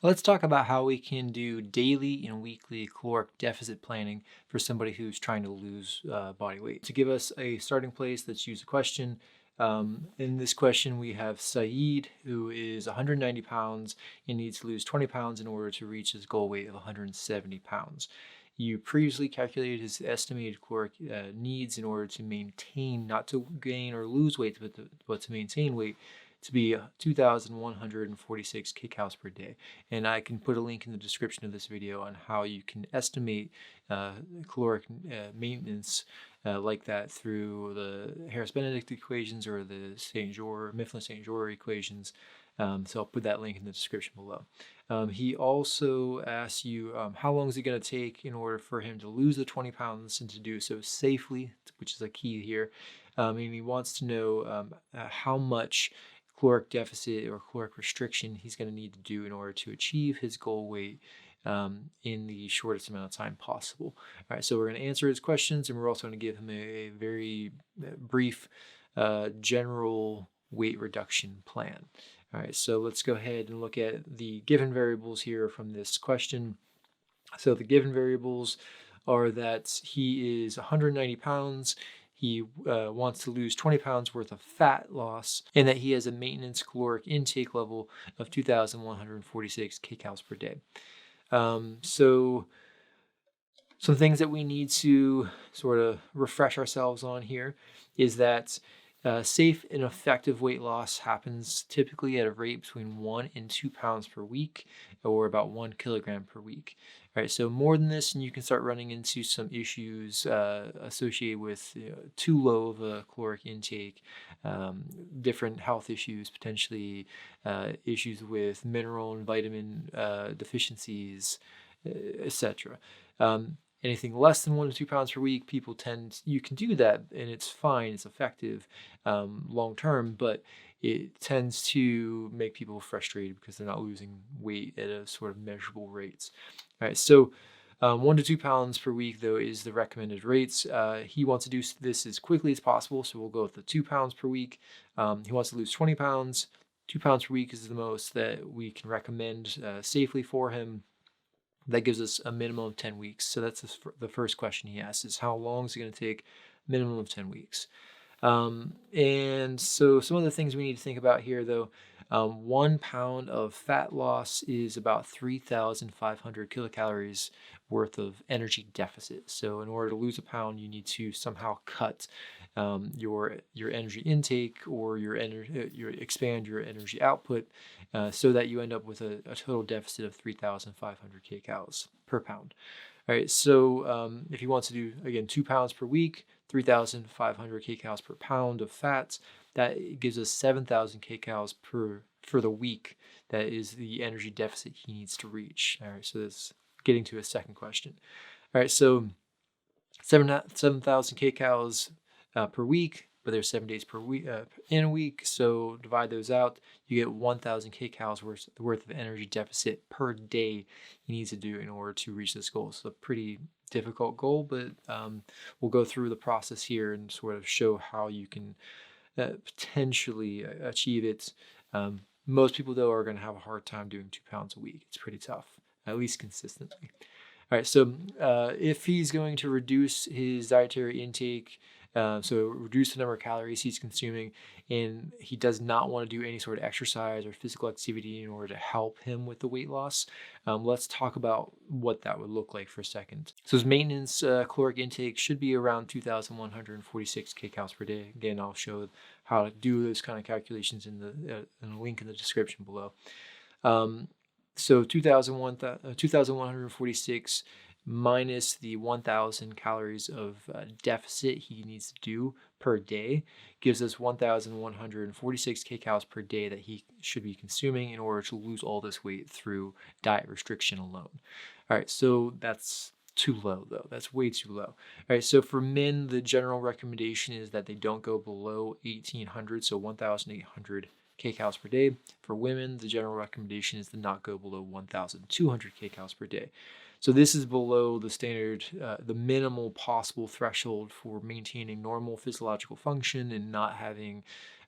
Let's talk about how we can do daily and weekly caloric deficit planning for somebody who's trying to lose body weight. To give us a starting place, let's use a question. In this question, we have Saeed, who is 190 pounds and needs to lose 20 pounds in order to reach his goal weight of 170 pounds. You previously calculated his estimated caloric needs in order to maintain, not to gain or lose weight, but to maintain weight, to be 2,146 kcals per day. And I can put a link in the description of this video on how you can estimate caloric maintenance like that through the Harris-Benedict equations or the Mifflin-St. Jeor equations. So I'll put that link in the description below. He also asks you how long is it going to take in order for him to lose the 20 pounds and to do so safely, which is a key here. And he wants to know how much caloric deficit or caloric restriction he's going to need to do in order to achieve his goal weight in the shortest amount of time possible. All right, so we're going to answer his questions, and we're also going to give him a very brief general weight reduction plan. All right, so let's go ahead and look at the given variables here from this question. So the given variables are that he is 190 pounds, he wants to lose 20 pounds worth of fat loss, and that he has a maintenance caloric intake level of 2,146 kcals per day. So some things that we need to sort of refresh ourselves on here is that safe and effective weight loss happens typically at a rate between 1 and 2 pounds per week, or about 1 kilogram per week. All right, so more than this, and you can start running into some issues associated with too low of a caloric intake, different health issues, potentially issues with mineral and vitamin deficiencies, etc. Anything less than 1 to 2 pounds per week, you can do that and it's fine, it's effective long term, but it tends to make people frustrated because they're not losing weight at a sort of measurable rates. All right, so 1 to 2 pounds per week, though, is the recommended rates. He wants to do this as quickly as possible, so we'll go with the 2 pounds per week. He wants to lose 20 pounds. 2 pounds per week is the most that we can recommend safely for him. That gives us a minimum of 10 weeks. So that's the first question he asks is how long is it going to take? Minimum of 10 weeks. And so some of the things we need to think about here, though, 1 pound of fat loss is about 3,500 kilocalories worth of energy deficit. So in order to lose a pound, you need to somehow cut your energy intake or expand your energy output so that you end up with a total deficit of 3,500 kcals per pound. All right, so if you want to do, again, 2 pounds per week, 3,500 kcals per pound of fats, that gives us 7,000 kcals for the week. That is the energy deficit he needs to reach. All right, so that's getting to a second question. All right, so 7,000 kcals per week, but there's 7 days per week in a week, so divide those out. You get 1,000 kcals worth of energy deficit per day he needs to do in order to reach this goal. It's a pretty difficult goal, but we'll go through the process here and sort of show how you can potentially achieve it. Most people, though, are going to have a hard time doing 2 pounds a week. It's pretty tough, at least consistently. All right, so if he's going to reduce his dietary intake, so reduce the number of calories he's consuming, and he does not want to do any sort of exercise or physical activity in order to help him with the weight loss, let's talk about what that would look like for a second. So his maintenance caloric intake should be around 2,146 kcals per day. Again, I'll show how to do those kind of calculations in the link in the description below. So 2,146 minus the 1,000 calories of deficit he needs to do per day gives us 1,146 kcals per day that he should be consuming in order to lose all this weight through diet restriction alone. All right, so that's too low, though. That's way too low. All right, so for men, the general recommendation is that they don't go below 1,800, so 1,800 kcals per day. For women, the general recommendation is to not go below 1,200 kcals per day. So this is below the standard, the minimal possible threshold for maintaining normal physiological function and not having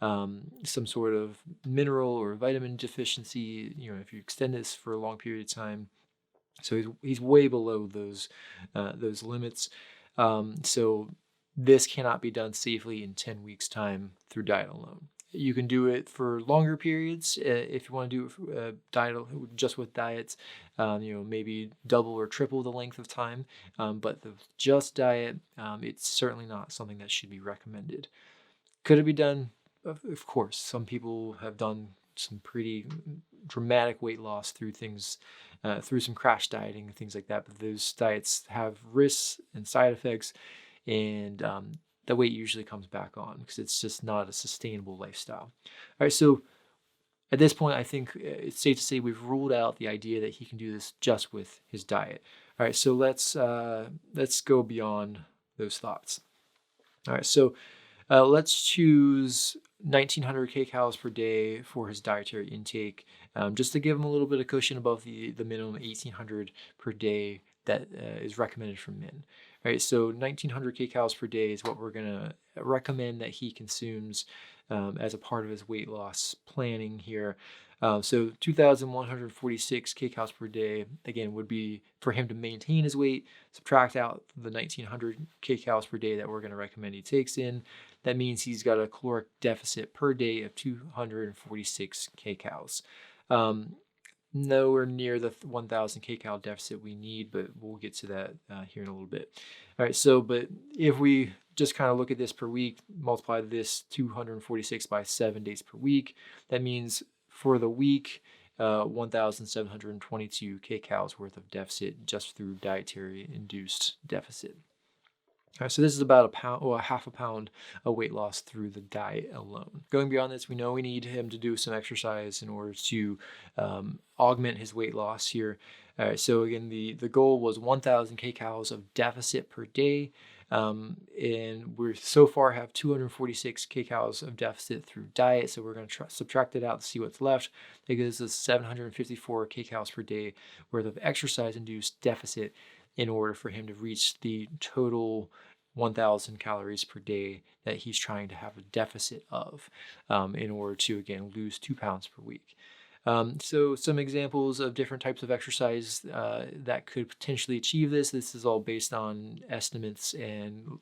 some sort of mineral or vitamin deficiency, if you extend this for a long period of time. So he's way below those limits. So this cannot be done safely in 10 weeks time through diet alone. You can do it for longer periods if you want to do it for, just with diets, maybe double or triple the length of time. But the just diet, it's certainly not something that should be recommended. Could it be done? Of course. Some people have done some pretty dramatic weight loss through things, through some crash dieting and things like that. But those diets have risks and side effects, and the weight usually comes back on because it's just not a sustainable lifestyle. All right, so at this point, I think it's safe to say we've ruled out the idea that he can do this just with his diet. All right, so let's go beyond those thoughts. All right, so let's choose 1900 kcals per day for his dietary intake, just to give him a little bit of cushion above the minimum 1800 per day that is recommended for men. All right, so 1900 kcals per day is what we're going to recommend that he consumes as a part of his weight loss planning here. So 2,146 kcals per day, again, would be for him to maintain his weight. Subtract out the 1,900 kcals per day that we're going to recommend he takes in. That means he's got a caloric deficit per day of 246 kcals. Nowhere near the 1,000 kcal deficit we need, but we'll get to that here in a little bit. All right, so but if we just kind of look at this per week, multiply this 246 by 7 days per week, that means for the week, 1,722 kcals worth of deficit just through dietary induced deficit. All right, so this is about a pound or half a pound of weight loss through the diet alone. Going beyond this, we know we need him to do some exercise in order to augment his weight loss here. All right, so again, the goal was 1,000 kcals of deficit per day. And we so far have 246 kcals of deficit through diet. So we're going to subtract it out to see what's left. That gives us 754 kcals per day worth of exercise-induced deficit in order for him to reach the total 1,000 calories per day that he's trying to have a deficit of in order to, again, lose 2 pounds per week. So some examples of different types of exercise that could potentially achieve this. This is all based on estimates and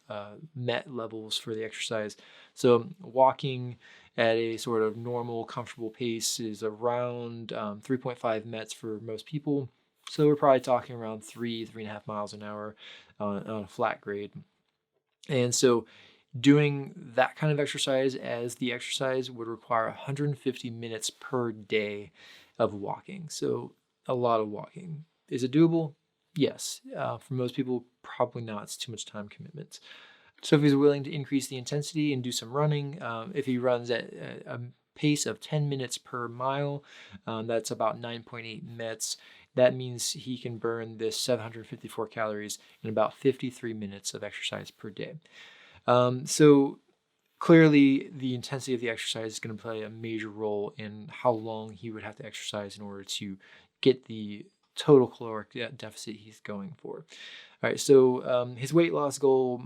MET levels for the exercise. So walking at a sort of normal, comfortable pace is around 3.5 METs for most people. So we're probably talking around 3.5 miles an hour on a flat grade. And so doing that kind of exercise as the exercise would require 150 minutes per day of walking. So a lot of walking. Is it doable? Yes. For most people, probably not. It's too much time commitment. So if he's willing to increase the intensity and do some running, if he runs at a pace of 10 minutes per mile, that's about 9.8 METs. That means he can burn this 754 calories in about 53 minutes of exercise per day. So clearly the intensity of the exercise is going to play a major role in how long he would have to exercise in order to get the total caloric deficit he's going for. All right, so his weight loss goal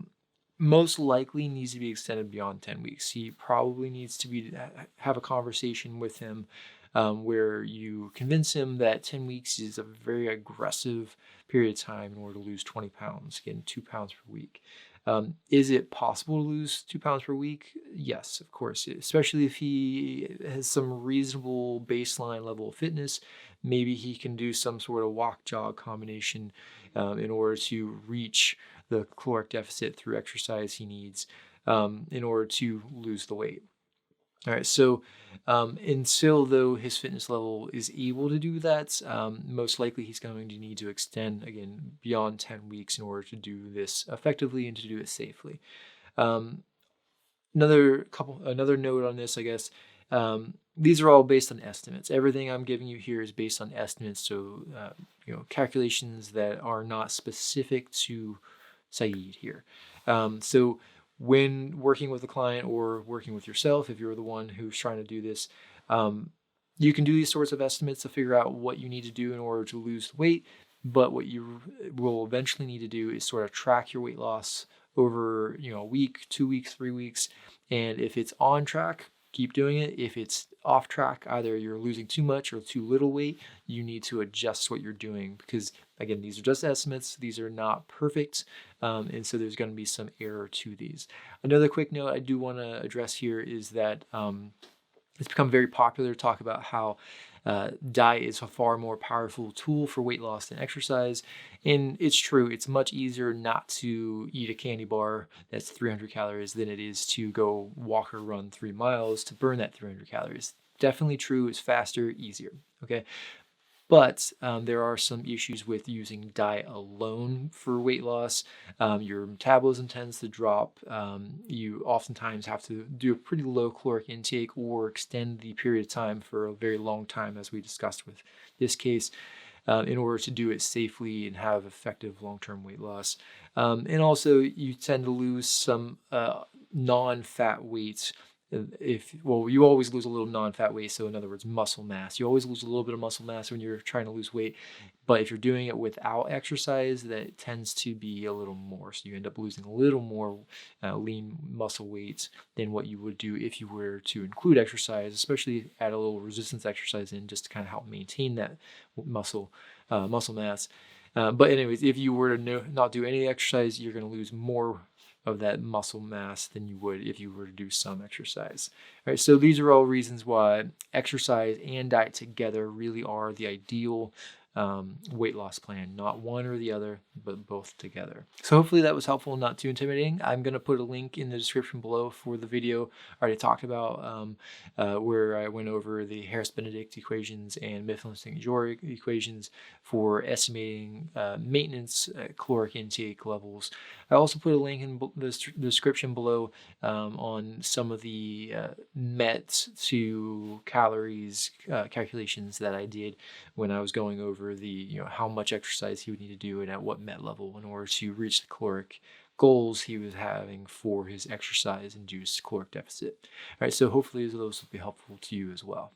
most likely needs to be extended beyond 10 weeks. He probably needs to have a conversation with him where you convince him that 10 weeks is a very aggressive period of time in order to lose 20 pounds, again, 2 pounds per week. Is it possible to lose 2 pounds per week? Yes, of course, especially if he has some reasonable baseline level of fitness. Maybe he can do some sort of walk-jog combination in order to reach the caloric deficit through exercise he needs in order to lose the weight. All right, so until though his fitness level is able to do that, most likely he's going to need to extend, again, beyond 10 weeks in order to do this effectively and to do it safely. Another note on this, I guess, these are all based on estimates. Everything I'm giving you here is based on estimates, so calculations that are not specific to Saeed here. So when working with a client or working with yourself, if you're the one who's trying to do this, you can do these sorts of estimates to figure out what you need to do in order to lose weight. But what you will eventually need to do is sort of track your weight loss over a week, 2 weeks, 3 weeks. And if it's on track, keep doing it. If it's off track, either you're losing too much or too little weight, you need to adjust what you're doing, because again, these are just estimates. These are not perfect. And so there's going to be some error to these. Another quick note I do want to address here is that it's become very popular to talk about how diet is a far more powerful tool for weight loss than exercise. And it's true. It's much easier not to eat a candy bar that's 300 calories than it is to go walk or run 3 miles to burn that 300 calories. Definitely true. It's faster, easier. Okay. But there are some issues with using diet alone for weight loss. Your metabolism tends to drop. You oftentimes have to do a pretty low caloric intake or extend the period of time for a very long time, as we discussed with this case, in order to do it safely and have effective long-term weight loss. And also, you tend to lose some non-fat weight. You always lose a little non-fat weight, so in other words, muscle mass. You always lose a little bit of muscle mass when you're trying to lose weight, but if you're doing it without exercise, that tends to be a little more. So you end up losing a little more lean muscle weight than what you would do if you were to include exercise, especially add a little resistance exercise in, just to kind of help maintain that muscle mass. But anyways, if you were to not do any exercise, you're going to lose more of that muscle mass than you would if you were to do some exercise. All right, so these are all reasons why exercise and diet together really are the ideal weight loss plan, not one or the other, but both together. So hopefully that was helpful and not too intimidating. I'm going to put a link in the description below for the video I already talked about, where I went over the Harris-Benedict equations and Mifflin-Jeor equations for estimating maintenance caloric intake levels. I also put a link in the description below on some of the MET to calories calculations that I did when I was going over the how much exercise he would need to do and at what MET level in order to reach the caloric goals he was having for his exercise induced caloric deficit. All right, so hopefully those will be helpful to you as well.